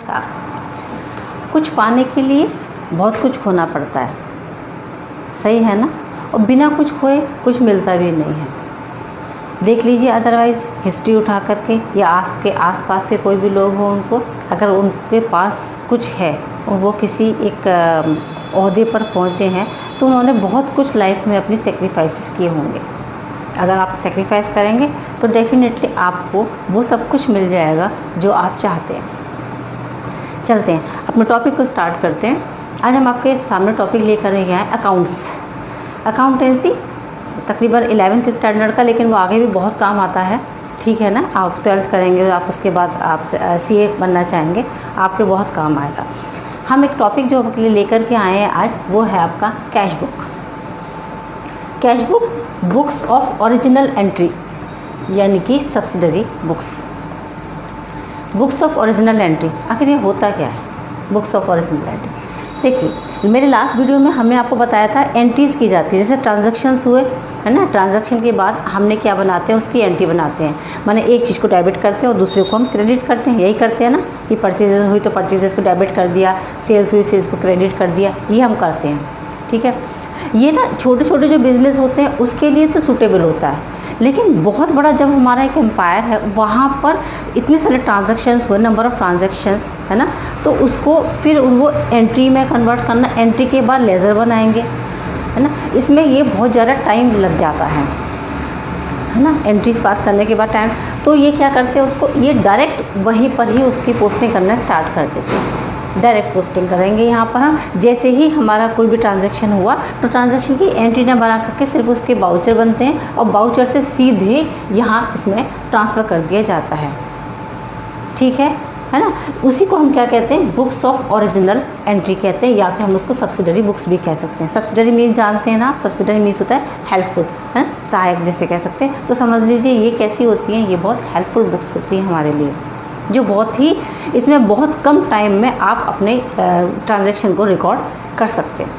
नमस्कार। कुछ पाने के लिए बहुत कुछ खोना पड़ता है, सही है ना। और बिना कुछ खोए कुछ मिलता भी नहीं है। देख लीजिए, अदरवाइज़ हिस्ट्री उठा करके या आपके आसपास के कोई भी लोग हों, उनको अगर उनके पास कुछ है और वो किसी एक ओहदे पर पहुँचे हैं तो उन्होंने बहुत कुछ लाइफ में अपनी सेक्रीफाइसेस किए होंगे। अगर आप सेक्रीफाइस करेंगे तो डेफिनेटली आपको वो सब कुछ मिल जाएगा जो आप चाहते हैं। चलते हैं, अपने टॉपिक को स्टार्ट करते हैं। आज हम आपके सामने टॉपिक लेकर आए हैं अकाउंट्स, अकाउंटेंसी। तकरीबन 11th स्टैंडर्ड का, लेकिन वो आगे भी बहुत काम आता है। ठीक है ना। आप 12th करेंगे, आप उसके बाद आप CA बनना चाहेंगे, आपके बहुत काम आएगा। हम एक टॉपिक जो आपके लिए लेकर के आए हैं आज, वो है आपका cash book. Cash book, books of original entry, यानी कि subsidiary books. Books of original entry, आखिर ये होता क्या है बुक्स ऑफ ओरिजिनल एंट्री? देखिए, मेरे लास्ट वीडियो में हमने आपको बताया था एंट्रीज़ की जाती है। जैसे ट्रांजैक्शंस हुए है ना, ट्रांजैक्शन के बाद हमने क्या बनाते हैं, उसकी एंट्री बनाते हैं। माने एक चीज़ को डेबिट करते हैं और दूसरे को हम क्रेडिट करते हैं। यही करते हैं ना कि परचेजेस हुई तो परचेजेस को डेबिट कर दिया, सेल्स हुई सेल्स को क्रेडिट कर दिया, ये हम करते हैं। ठीक है, ये ना छोटे छोटे जो बिज़नेस होते हैं उसके लिए तो सूटेबल होता है, लेकिन बहुत बड़ा जब हमारा एक एम्पायर है, वहाँ पर इतने सारे ट्रांजैक्शंस हुए, नंबर ऑफ़ ट्रांजैक्शंस है ना, तो उसको फिर वो एंट्री में कन्वर्ट करना, एंट्री के बाद लेज़र बनाएंगे, है ना। इसमें ये बहुत ज़्यादा टाइम लग जाता है ना, एंट्रीज पास करने के बाद टाइम। तो ये क्या करते हैं, उसको ये डायरेक्ट वहीं पर ही उसकी पोस्टिंग करना स्टार्ट कर देते हैं। डायरेक्ट पोस्टिंग करेंगे यहाँ पर हम। जैसे ही हमारा कोई भी ट्रांजैक्शन हुआ तो ट्रांजैक्शन की एंट्री ना बना करके सिर्फ उसके बाउचर बनते हैं और बाउचर से सीधे यहाँ इसमें ट्रांसफ़र कर दिया जाता है। ठीक है ना। उसी को हम क्या कहते हैं, बुक्स ऑफ ओरिजिनल एंट्री कहते हैं, या फिर हम उसको सब्सिडरी बुक्स भी कह सकते हैं। सब्सिडरी मीन्स जानते हैं ना आप, सब्सिडरी मीन्स होता है हेल्पफुल, है सहायक जैसे कह सकते हैं। तो समझ लीजिए ये कैसी होती हैं, ये बहुत हेल्पफुल बुक्स होती हैं हमारे लिए, जो बहुत ही इसमें बहुत कम टाइम में आप अपने ट्रांजैक्शन को रिकॉर्ड कर सकते हैं।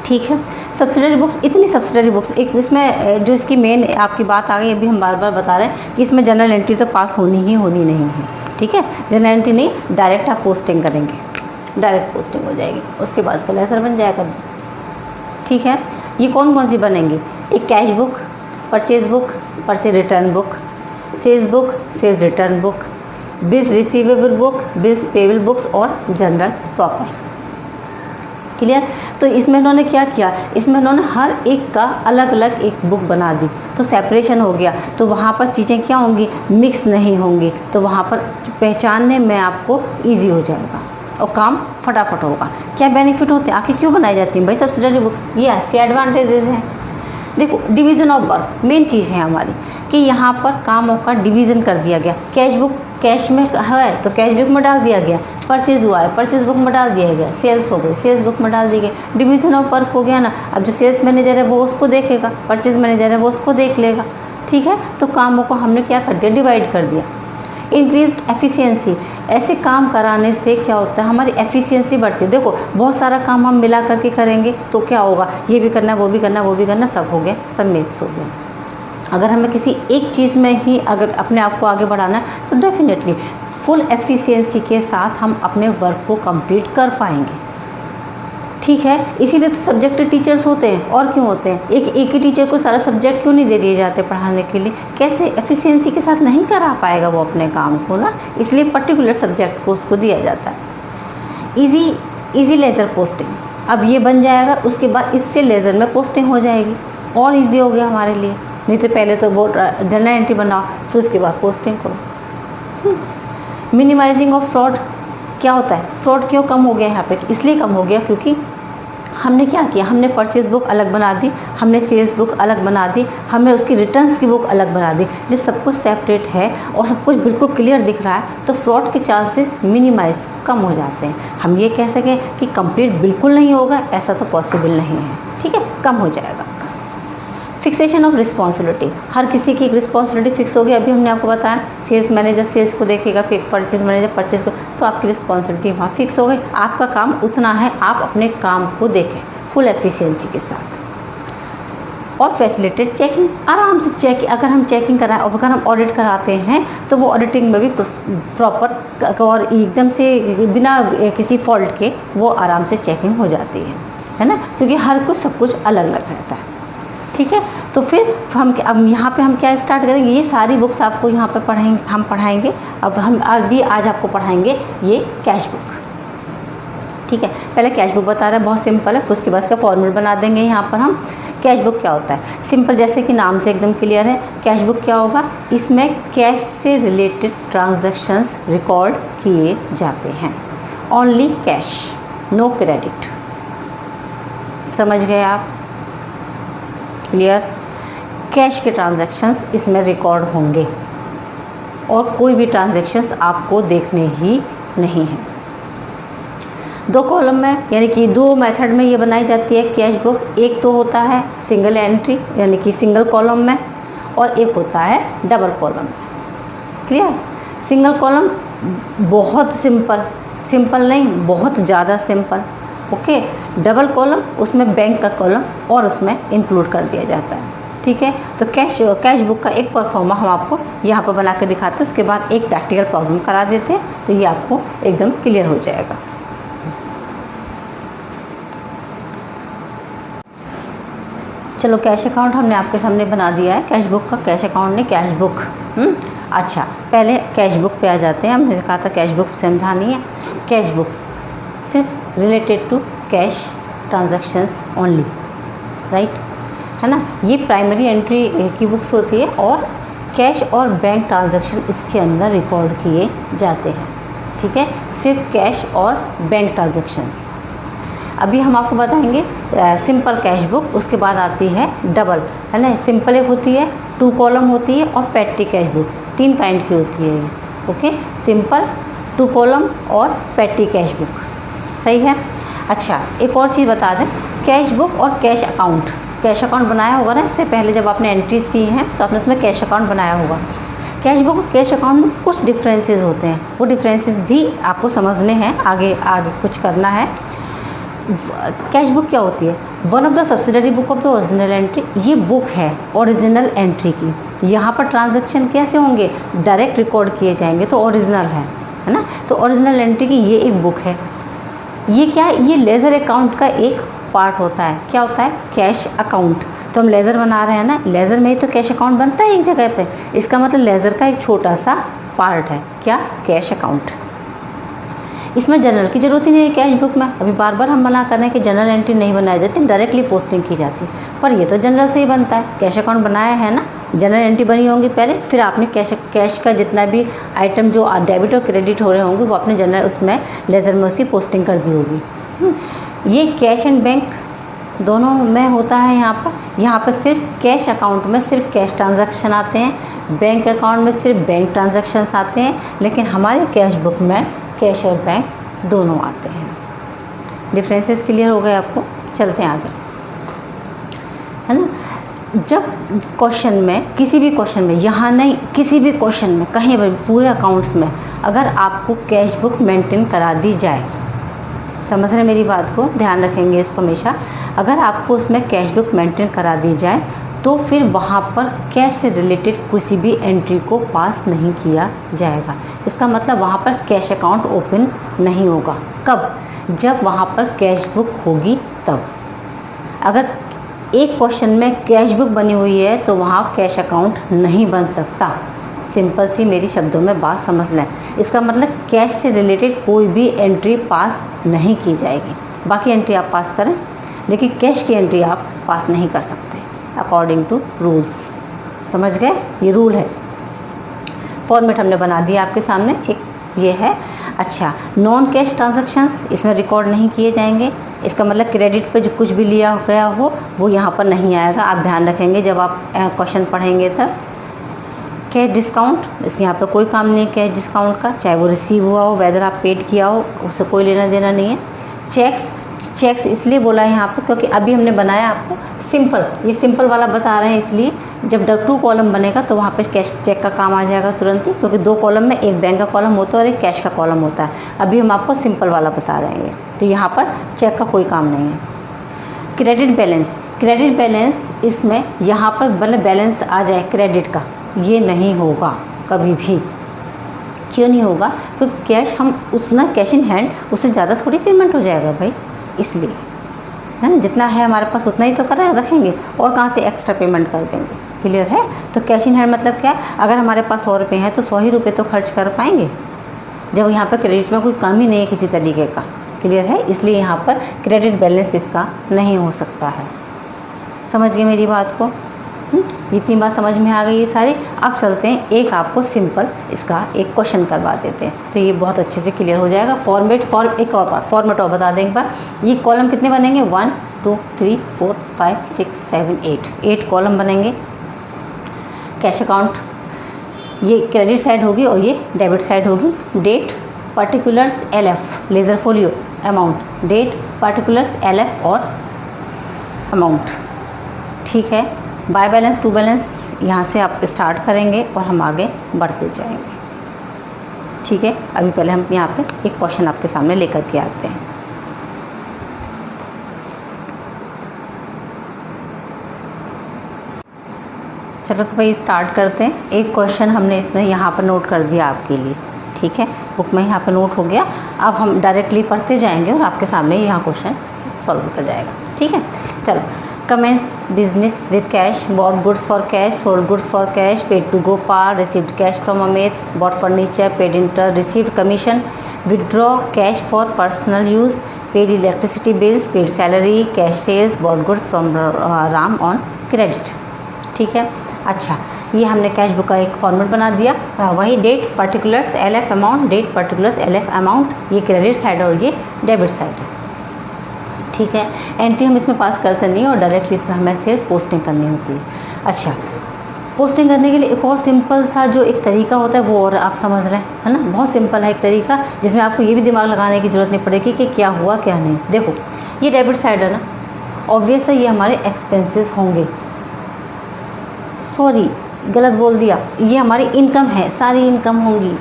ठीक है, सब्सिडरी बुक्स, इतनी सब्सिडरी बुक्स, एक जिसमें जो इसकी मेन आपकी बात आ गई, अभी हम बार बार बता रहे हैं कि इसमें जनरल एंट्री तो पास होनी ही होनी नहीं है। ठीक है, जनरल एंट्री नहीं, डायरेक्ट आप पोस्टिंग करेंगे, डायरेक्ट पोस्टिंग हो जाएगी, उसके बाद उसका लेजर बन जाएगा। ठीक है, ये कौन कौन सी बनेंगी, एक cash book, purchase book, purchase return book, sales book, sales return book, bills receivable book, bills payable books और जनरल प्रॉपर। क्लियर। तो इसमें इन्होंने क्या किया, इसमें इन्होंने हर एक का अलग अलग एक बुक बना दी, तो सेपरेशन हो गया। तो वहाँ पर चीज़ें क्या होंगी, मिक्स नहीं होंगी, तो वहाँ पर पहचानने में आपको ईजी हो जाएगा और काम फटाफट होगा। क्या बेनिफिट होते हैं, आखिर क्यों बनाई जाती हैं भाई सब्सिडरी बुक्स, ये इसके एडवांटेजेस हैं। देखो, डिवीज़न ऑफ वर्क मेन चीज़ है हमारी, कि यहाँ पर कामों का डिवीज़न कर दिया गया। कैश बुक कैश में है तो कैश बुक में डाल दिया गया, परचेज हुआ है परचेज बुक में डाल दिया गया, सेल्स हो गई सेल्स बुक में डाल दी गई। डिवीज़न ऑफ वर्क हो गया ना। अब जो सेल्स मैनेजर है वो उसको देखेगा, परचेज मैनेजर है वो उसको देख लेगा। ठीक है, तो कामों को हमने क्या कर दिया, डिवाइड कर दिया। इंक्रीज्ड एफिशिएंसी, ऐसे काम कराने से क्या होता है, हमारी एफिशिएंसी बढ़ती है। देखो, बहुत सारा काम हम मिला करके करेंगे तो क्या होगा, ये भी करना वो भी करना वो भी करना, सब हो गया, सब मिक्स हो गया। अगर हमें किसी एक चीज़ में ही अगर अपने आप को आगे बढ़ाना है तो डेफिनेटली फुल एफिशिएंसी के साथ हम अपने वर्क को कंप्लीट कर पाएंगे। ठीक है, इसीलिए तो सब्जेक्ट टीचर्स होते हैं, और क्यों होते हैं। एक ही टीचर को सारा सब्जेक्ट क्यों नहीं दे दिए जाते पढ़ाने के लिए, कैसे एफिशिएंसी के साथ नहीं करा पाएगा वो अपने काम को ना, इसलिए पर्टिकुलर सब्जेक्ट को उसको दिया जाता है। इजी लेज़र पोस्टिंग, अब ये बन जाएगा, उसके बाद इससे लेज़र में पोस्टिंग हो जाएगी, और ईजी हो गया हमारे लिए। नहीं तो पहले तो वो जनरल एंट्री बनाओ, फिर उसके बाद पोस्टिंग करो। मिनिमाइजिंग ऑफ फ्रॉड, क्या होता है, फ्रॉड क्यों कम हो गया यहाँ पे, इसलिए कम हो गया क्योंकि हमने क्या किया, हमने परचेज बुक अलग बना दी, हमने सेल्स बुक अलग बना दी, हमने उसकी रिटर्न्स की बुक अलग बना दी। जब सब कुछ सेपरेट है और सब कुछ बिल्कुल क्लियर दिख रहा है तो फ्रॉड के चांसेस मिनिमाइज कम हो जाते हैं। हम ये कह सकें कि कंप्लीट बिल्कुल नहीं होगा, ऐसा तो पॉसिबल नहीं है। ठीक है, कम हो जाएगा। फिक्सेशन ऑफ रिस्पॉन्सिबिलिटी, हर किसी की एक रिस्पॉन्सिबिलिटी फिक्स होगी। अभी हमने आपको बताया, सेल्स मैनेजर सेल्स को देखेगा, फिर परचेज मैनेजर परचेज को, तो आपकी रिस्पॉन्सिबिलिटी वहाँ फिक्स हो गई। आपका काम उतना है, आप अपने काम को देखें फुल एफिशिएंसी के साथ। और फैसिलिटेट चेकिंग, आराम से चेक, अगर हम चेकिंग कराएं और अगर हम ऑडिट कराते हैं तो वो ऑडिटिंग में भी प्रॉपर और एकदम से बिना किसी फॉल्ट के वो आराम से चेकिंग हो जाती है ना, क्योंकि हर कुछ सब कुछ अलग अलग रहता है। ठीक है, तो फिर हम अब यहाँ पे हम क्या स्टार्ट करेंगे, ये सारी बुक्स आपको यहाँ पे पढ़ाएंगे। अब हम आज आपको पढ़ाएंगे ये कैश बुक। ठीक है, पहले कैश बुक बता रहे हैं, बहुत सिंपल है, उसके बाद इसका फॉर्मूला बना देंगे। यहाँ पर हम कैश बुक क्या होता है, सिंपल, जैसे कि नाम से एकदम क्लियर है। कैश बुक क्या होगा, इसमें कैश से रिलेटेड ट्रांजैक्शंस रिकॉर्ड किए जाते हैं। Only cash, no credit. समझ गए आप? क्लियर? कैश के ट्रांजैक्शंस इसमें रिकॉर्ड होंगे और कोई भी ट्रांजैक्शंस आपको देखने ही नहीं है। 2 कॉलम में, यानी कि 2 मेथड में ये बनाई जाती है कैश बुक। एक तो होता है सिंगल एंट्री यानी कि सिंगल कॉलम में, और एक होता है डबल कॉलम में। क्लियर? सिंगल कॉलम बहुत सिंपल नहीं, बहुत ज़्यादा सिंपल। ओके, डबल कॉलम उसमें बैंक का कॉलम और उसमें इंक्लूड कर दिया जाता है। ठीक है, तो कैश बुक का एक परफॉर्मा हम आपको यहाँ पर बना के दिखाते हैं, उसके बाद एक प्रैक्टिकल प्रॉब्लम करा देते हैं, तो ये आपको एकदम क्लियर हो जाएगा। चलो, कैश अकाउंट हमने आपके सामने बना दिया है, कैश बुक का, कैश अकाउंट ने कैश बुक। अच्छा, पहले कैश बुक पे आ जाते हैं। हमने कहा था कैश बुक समझानी है। कैश बुक सिर्फ related to cash transactions only, right, है ना। ये प्राइमरी एंट्री की बुक्स होती है और कैश और बैंक ट्रांजैक्शन इसके अंदर रिकॉर्ड किए जाते हैं। ठीक है, सिर्फ कैश और बैंक ट्रांजैक्शंस। अभी हम आपको बताएंगे सिंपल कैश बुक, उसके बाद आती है डबल, है ना। सिंपल एक होती है, 2 कॉलम होती है, और पेटी कैश बुक 3 काइंड की होती है ये। ओके, सिंपल, 2 कॉलम और पेटी कैश बुक। सही है। अच्छा, एक और चीज़ बता दें, कैश बुक और कैश अकाउंट, कैश अकाउंट बनाया होगा ना इससे पहले, जब आपने एंट्रीज की हैं तो आपने उसमें कैश अकाउंट बनाया होगा। कैश बुक और कैश अकाउंट में कुछ डिफरेंसेस होते हैं, वो डिफरेंसेस भी आपको समझने हैं, आगे कुछ करना है। कैश बुक क्या होती है, one of the subsidiary book of the original entry. ये बुक है ओरिजिनल एंट्री की। यहाँ पर ट्रांजैक्शन कैसे होंगे, डायरेक्ट रिकॉर्ड किए जाएंगे, तो ओरिजिनल है ना। तो ओरिजिनल एंट्री की ये एक बुक है। ये क्या है, ये लेज़र अकाउंट का एक पार्ट होता है। क्या होता है, कैश अकाउंट। तो हम लेज़र बना रहे हैं ना, लेज़र में ही तो कैश अकाउंट बनता है एक जगह पे। इसका मतलब लेज़र का एक छोटा सा पार्ट है क्या, कैश अकाउंट। इसमें जनरल की जरूरत ही नहीं है कैश बुक में। अभी बार बार हम मना कर रहे हैं कि जनरल एंट्री नहीं बनाई जाती, डायरेक्टली पोस्टिंग की जाती है, पर ये तो जनरल से ही बनता है। कैश अकाउंट बनाया है ना, जनरल एंट्री बनी होंगी पहले, फिर आपने कैश का जितना भी आइटम जो डेबिट और क्रेडिट हो रहे होंगे वो आपने जनरल उसमें लेज़र में उसकी पोस्टिंग कर दी होगी। ये कैश एंड बैंक दोनों में होता है। यहाँ पर सिर्फ कैश अकाउंट में सिर्फ कैश ट्रांजैक्शन आते हैं, बैंक अकाउंट में सिर्फ बैंक ट्रांजैक्शंस आते हैं, लेकिन हमारे कैश बुक में कैश और बैंक दोनों आते हैं। डिफरेंसेस क्लियर हो गए आपको? चलते हैं आगे, है ना। जब क्वेश्चन में, किसी भी क्वेश्चन में, यहाँ नहीं, किसी भी क्वेश्चन में, कहीं भी, पूरे अकाउंट्स में अगर आपको कैश बुक मेंटेन करा दी जाए, समझ रहे मेरी बात को, ध्यान रखेंगे इसको हमेशा। अगर आपको उसमें कैश बुक मेंटेन करा दी जाए तो फिर वहाँ पर कैश से रिलेटेड किसी भी एंट्री को पास नहीं किया जाएगा। इसका मतलब वहाँ पर कैश अकाउंट ओपन नहीं होगा। कब? जब वहाँ पर कैश बुक होगी तब। अगर एक क्वेश्चन में कैश बुक बनी हुई है तो वहाँ कैश अकाउंट नहीं बन सकता। सिंपल सी मेरी शब्दों में बात समझ लें। इसका मतलब कैश से रिलेटेड कोई भी एंट्री पास नहीं की जाएगी। बाकी एंट्री आप पास करें, लेकिन कैश की एंट्री आप पास नहीं कर सकते अकॉर्डिंग टू रूल्स। समझ गए? ये रूल है। फॉर्मेट हमने बना दिया आपके सामने, एक ये है। अच्छा, नॉन कैश ट्रांजैक्शंस इसमें रिकॉर्ड नहीं किए जाएंगे। इसका मतलब क्रेडिट पे जो कुछ भी लिया गया हो वो यहाँ पर नहीं आएगा। आप ध्यान रखेंगे जब आप क्वेश्चन पढ़ेंगे तब। कैश डिस्काउंट, इस यहाँ पे कोई काम नहीं है कैश डिस्काउंट का, चाहे वो रिसीव हुआ हो, वेदर आप पेड किया हो, उससे कोई लेना देना नहीं है। चेक्स इसलिए बोला है यहाँ पर क्योंकि अभी हमने बनाया आपको सिंपल, ये सिंपल वाला बता रहे हैं, इसलिए जब 2 कॉलम बनेगा तो वहाँ पे कैश चेक का काम आ जाएगा तुरंत ही, क्योंकि 2 कॉलम में एक बैंक का कॉलम होता है और एक कैश का कॉलम होता है। अभी हम आपको सिंपल वाला बता रहे हैं, तो यहाँ पर चेक का कोई काम नहीं है। क्रेडिट बैलेंस, क्रेडिट बैलेंस इसमें यहाँ पर मतलब बैलेंस आ जाए क्रेडिट का, ये नहीं होगा कभी भी। क्यों नहीं होगा? क्योंकि कैश हम उतना कैश इन हैंड उससे ज़्यादा थोड़ी पेमेंट हो जाएगा भाई, इसलिए है ना, जितना है हमारे पास उतना ही तो कर रखेंगे और कहाँ से एक्स्ट्रा पेमेंट कर देंगे। क्लियर है? तो कैश इन हैंड मतलब क्या है, अगर हमारे पास 100 रुपये हैं तो 100 ही रुपये तो खर्च कर पाएंगे, जब यहाँ पर क्रेडिट में कोई कमी नहीं है किसी तरीके का। क्लियर है? इसलिए यहाँ पर क्रेडिट बैलेंस इसका नहीं हो सकता है। समझ गए मेरी बात को? ये 3 बात समझ में आ गई ये सारी। अब चलते हैं, एक आपको सिंपल इसका एक क्वेश्चन करवा देते हैं, तो ये बहुत अच्छे से क्लियर हो जाएगा। एक और बात फॉर्मेट और बता दें एक बार। ये कॉलम कितने बनेंगे? 1 2 3 4 5 6 7 8 कॉलम बनेंगे। कैश अकाउंट ये क्रेडिट साइड होगी और ये डेबिट साइड होगी। Date particulars LF ledger folio amount, date particulars LF और अमाउंट। ठीक है? बाय बैलेंस टू बैलेंस यहाँ से आप स्टार्ट करेंगे और हम आगे बढ़ते जाएंगे। ठीक है? अभी पहले हम यहाँ पे एक क्वेश्चन आपके सामने लेकर के आते हैं। चलो तो भाई स्टार्ट करते हैं। एक क्वेश्चन हमने इसमें यहाँ पर नोट कर दिया आपके लिए। ठीक है? बुक में यहाँ पर नोट हो गया। अब हम डायरेक्टली पढ़ते जाएंगे और आपके सामने यहाँ क्वेश्चन सॉल्व होता जाएगा। ठीक है? चलो। Commence business with cash, bought goods for cash, sold goods for cash, paid to Gopal, received cash from Amit, bought furniture, paid interest, received commission, withdraw cash for personal use, paid electricity bills, paid salary, cash sales, bought goods from Ram on credit। ठीक है? अच्छा, ये हमने cash book का एक format बना दिया। वही date particulars LF amount, date particulars LF amount, ये क्रेडिट साइड और ये डेबिट साइड है। ठीक है? एंट्री हम इसमें पास करते नहीं और डायरेक्टली इसमें हमें सिर्फ पोस्टिंग करनी होती है। अच्छा, पोस्टिंग करने के लिए एक और सिंपल सा जो एक तरीका होता है वो और आप समझ लें, है ना। बहुत सिंपल है एक तरीका, जिसमें आपको ये भी दिमाग लगाने की ज़रूरत नहीं पड़ेगी कि क्या हुआ क्या नहीं। देखो, ये डेबिट साइड है ना, ऑब्वियस है ये हमारे एक्सपेंसेस होंगे। सॉरी, गलत बोल दिया, ये हमारी इनकम है, सारी इनकम होंगी,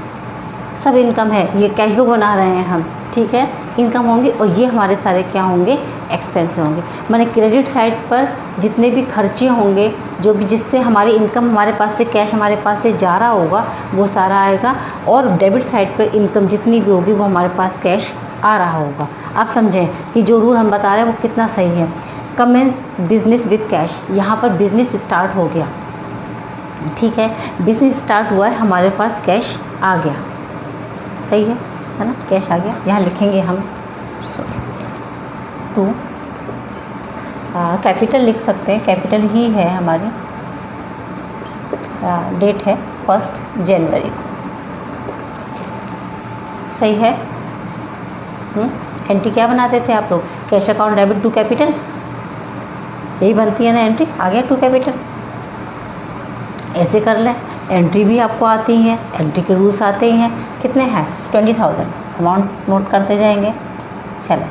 सब इनकम है। ये कैश बुक बना रहे हैं हम। ठीक है? इनकम होंगी और ये हमारे सारे क्या होंगे? एक्सपेंस होंगे। माने क्रेडिट साइड पर जितने भी खर्चे होंगे, जो भी जिससे हमारी इनकम हमारे पास से कैश हमारे पास से जा रहा होगा वो सारा आएगा, और डेबिट साइड पर इनकम जितनी भी होगी वो हमारे पास कैश आ रहा होगा। आप समझें कि जो रूल हम बता रहे हैं वो कितना सही है। कमेंस बिजनेस विद कैश, यहाँ पर बिजनेस स्टार्ट हो गया। ठीक है? बिजनेस स्टार्ट हुआ है, हमारे पास कैश आ गया। सही है ना? कैश आ गया। यहाँ लिखेंगे हम 2, कैपिटल लिख सकते हैं, कैपिटल ही है हमारी। डेट है 1 जनवरी को। सही है? एंट्री क्या बनाते थे आप लोग? Cash account debit to capital, यही बनती है ना एंट्री। आ गया टू कैपिटल, ऐसे कर लें। एंट्री भी आपको आती है, एंट्री के रूल्स आते ही हैं। कितने हैं? 20,000 अमाउंट नोट करते जाएंगे। चलो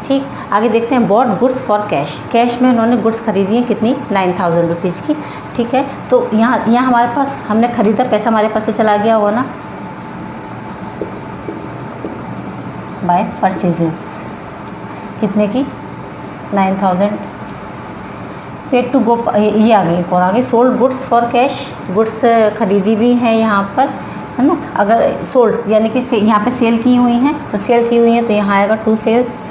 ठीक, आगे देखते हैं। Bought goods for cash, cash में उन्होंने गुड्स खरीदी हैं कितनी? 9,000 रुपीज़ की। ठीक है? तो यहाँ हमारे पास हमने खरीदा, पैसा हमारे पास से चला गया होगा ना, बाय परचेजेस। कितने की? 9,000। पेड टू गो, ये आ गई और आगे sold goods for cash, goods खरीदी भी हैं यहाँ पर, है ना। अगर सोल्ड यानी कि यहाँ पे सेल की हुई हैं, तो सेल की हुई है तो यहाँ आएगा to sales.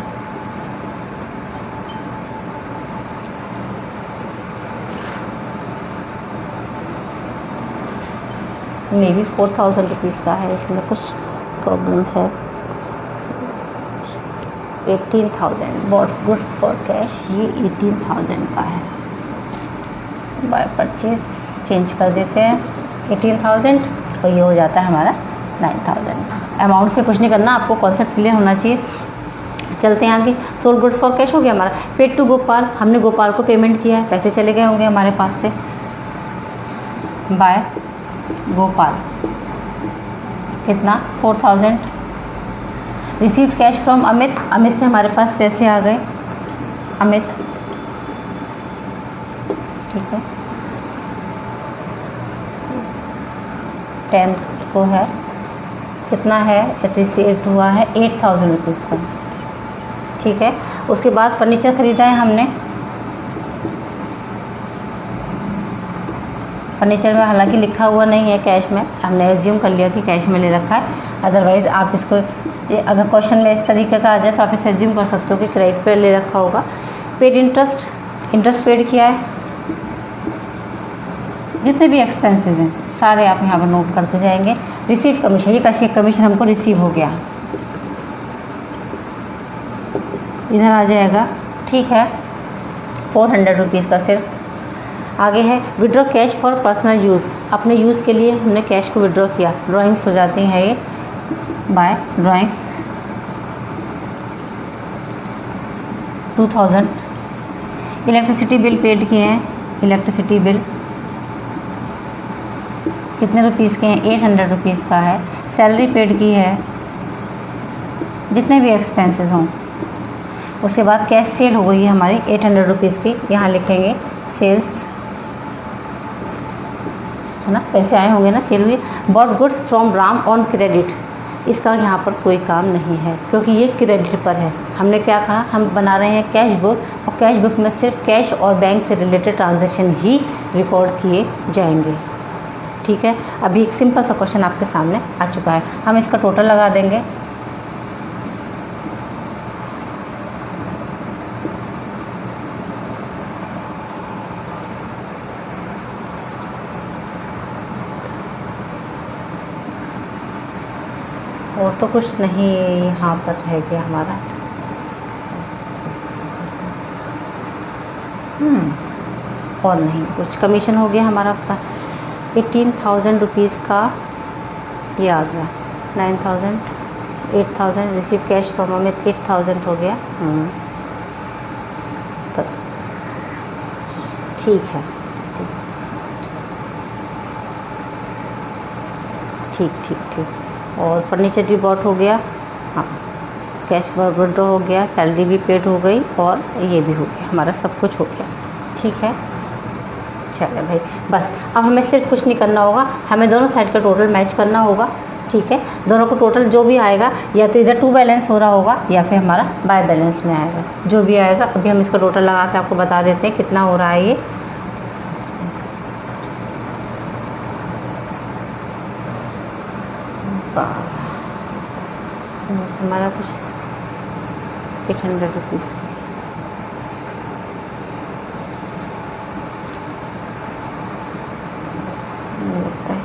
May be 4,000 rupees का है, इसमें कुछ प्रॉब्लम है। 18,000 बॉट्स गुड्स फॉर कैश, ये 18,000 का है। बाय परचेज चेंज कर देते हैं 18,000 और ये हो जाता है हमारा 9,000। अमाउंट से कुछ नहीं करना, आपको कॉन्सेप्ट क्लियर होना चाहिए। चलते हैं आगे। सोल्ड गुड्स फॉर कैश हो गया हमारा। पेड टू गोपाल, हमने गोपाल को पेमेंट किया है, पैसे चले गए होंगे हमारे पास से। बाय गोपाल कितना? 4,000। Received cash from Amit, Amit से हमारे पास पैसे आ गए। अमित, ठीक है। 10 को है, कितना है? रिसीव्ड हुआ है 8,000 रुपीज़ का। ठीक है? उसके बाद फर्नीचर ख़रीदा है हमने, फर्नीचर में हालांकि लिखा हुआ नहीं है कैश में, हमने एज्यूम कर लिया कि कैश में ले रखा है। अदरवाइज़ आप इसको अगर क्वेश्चन में इस तरीके का आ जाए तो आप इसे एज्यूम कर सकते हो कि क्रेडिट पे ले रखा होगा। पेड इंटरेस्ट, इंटरेस्ट पेड किया है। जितने भी एक्सपेंसेस हैं सारे आप यहाँ पर नोट करते जाएंगे। रिसीव कमीशन, ये कैशियर कमीशन हमको रिसीव हो गया, इधर आ जाएगा। ठीक है, 400 रुपीज़ का सिर्फ। आगे है withdraw cash for personal use, अपने यूज़ के लिए हमने कैश को विड्रॉ किया। ड्राइंग्स हो जाती हैं ये, by drawings 2000। Electricity bill paid किए हैं, इलेक्ट्रिसिटी बिल कितने रुपीज़ के हैं, 800 रुपीज़ का है। सैलरी पेड की है, जितने भी एक्सपेंसेस हों। उसके बाद कैश सेल हो गई है हमारी 800 रुपीज़ की, यहाँ लिखेंगे सेल्स, है ना, पैसे आए होंगे ना, सेल हुई। Bought goods from Ram on credit, इसका यहाँ पर कोई काम नहीं है क्योंकि ये क्रेडिट पर है। हमने क्या कहा, हम बना रहे हैं कैश बुक, और कैश बुक में सिर्फ कैश और बैंक से रिलेटेड ट्रांजैक्शन ही रिकॉर्ड किए जाएंगे। ठीक है, अभी एक सिंपल सा क्वेश्चन आपके सामने आ चुका है, हम इसका टोटल लगा देंगे। और तो कुछ नहीं यहाँ पर रह गया हमारा। और नहीं कुछ, कमीशन हो गया हमारा 18,000 रुपीज़ का, ये आ गया 9,000, 8,000 रिसीव कैश फॉर्म में 8,000 हो गया। तो ठीक है, ठीक। और फर्नीचर भी बॉट हो गया, हाँ, कैश विड्रॉ हो गया, सैलरी भी पेड हो गई, और ये भी हो गया, हमारा सब कुछ हो गया। ठीक है, चलो भाई, बस अब हमें सिर्फ कुछ नहीं करना होगा, हमें दोनों साइड का टोटल मैच करना होगा। ठीक है, दोनों को टोटल जो भी आएगा, या तो इधर टू बैलेंस हो रहा होगा या फिर हमारा बाय बैलेंस में आएगा, जो भी आएगा। अभी हम इसका टोटल लगा के आपको बता देते हैं कितना हो रहा है ये। हमारा कुछ 800 रुपीज़ लगता है,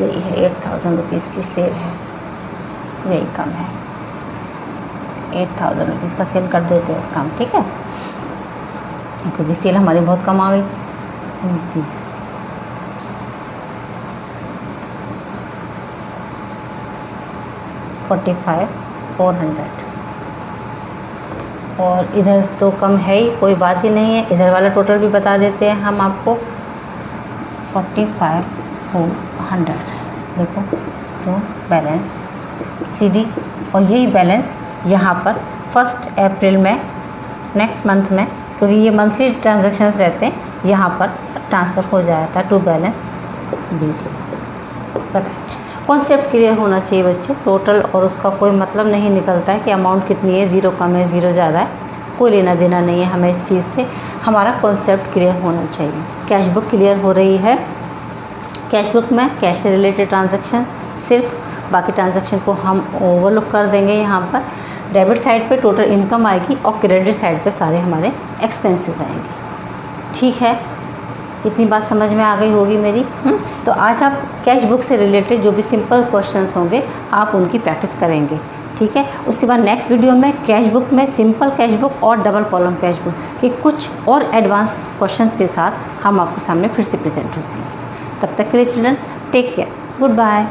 यही है 8,000 रुपीज़ की सेल है, यही कम है। 8,000 रुपीज़ का सेल कर देते हैं इस काम। ठीक है, क्योंकि सेल हमारी बहुत कम आ गई। 45,400, और इधर तो कम है ही, कोई बात ही नहीं है। इधर वाला टोटल भी बता देते हैं हम आपको, 45,400। देखो तो बैलेंस CD, और यही बैलेंस यहाँ पर 1 अप्रैल में, नेक्स्ट मंथ में, क्योंकि ये मंथली ट्रांजैक्शंस रहते हैं, यहाँ पर ट्रांसफ़र हो जाता है to balance BD। Concept clear होना चाहिए बच्चे, टोटल और उसका कोई मतलब नहीं निकलता है कि अमाउंट कितनी है, ज़ीरो कम है ज़ीरो ज़्यादा है, कोई लेना देना नहीं है हमें इस चीज़ से। हमारा कॉन्सेप्ट क्लियर होना चाहिए। कैश बुक क्लियर हो रही है, कैश बुक में कैश से रिलेटेड ट्रांजैक्शन सिर्फ, बाकी ट्रांजैक्शन को हम ओवरलुक कर देंगे। यहाँ पर डेबिट साइड पे टोटल इनकम आएगी और क्रेडिट साइड पे सारे हमारे एक्सपेंसेस आएंगे। ठीक है, इतनी बात समझ में आ गई होगी मेरी। तो आज आप कैश बुक से रिलेटेड जो भी सिंपल क्वेश्चंस होंगे आप उनकी प्रैक्टिस करेंगे। ठीक है, उसके बाद नेक्स्ट वीडियो में कैश बुक में सिंपल कैश बुक और डबल कॉलम कैश बुक के कुछ और एडवांस क्वेश्चंस के साथ हम आपके सामने फिर से प्रेजेंट होते हैं। तब तक के लिए children take care, good bye.